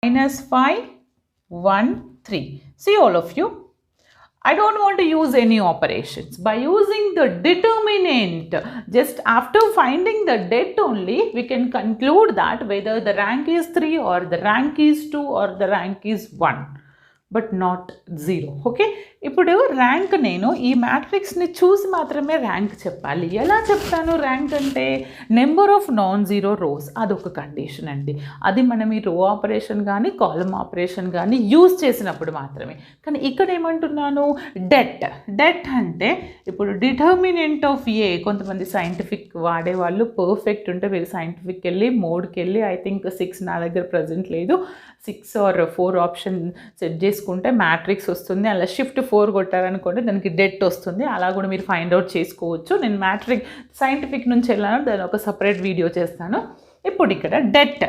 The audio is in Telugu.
-5, 1, 3. See all of you. I don't want to use any operations. By using the determinant, just after finding the det only, we can conclude that whether the rank is 3 or the rank is 2 or the rank is 1. But not 0. Okay, ఇప్పుడు ర్యాంక్ నేను ఈ మ్యాట్రిక్స్ని చూసి మాత్రమే ర్యాంక్ చెప్పాలి. ఎలా చెప్తాను ర్యాంక్ అంటే number of non zero rose, అదొక కండిషన్ అండి. అది మనం ఈ రో ఆపరేషన్ కానీ కాలమ్ ఆపరేషన్ కానీ యూజ్ చేసినప్పుడు మాత్రమే. కానీ ఇక్కడ ఏమంటున్నాను, డెట్ అంటే ఇప్పుడు డిటర్మినెంట్ ఆఫ్ ఏ. కొంతమంది సైంటిఫిక్ వాడేవాళ్ళు పర్ఫెక్ట్ ఉంటే వీళ్ళు సైంటిఫిక్ వెళ్ళి మోడ్కి వెళ్ళి ఐ థింక్ 6 నా దగ్గర ప్రజెంట్ లేదు, 6 or 4 ఆప్షన్ సెట్ చేసుకుంటే మ్యాట్రిక్స్ వస్తుంది. అలా షిఫ్ట్ 4 కొట్టారనుకోండి దానికి డెట్ వస్తుంది. అలా కూడా మీరు ఫైండ్ అవుట్ చేసుకోవచ్చు. నేను మ్యాట్రిక్ సైంటిఫిక్ నుంచి వెళ్ళాను, దాని ఒక సపరేట్ వీడియో చేస్తాను. ఇప్పుడు ఇక్కడ డెట్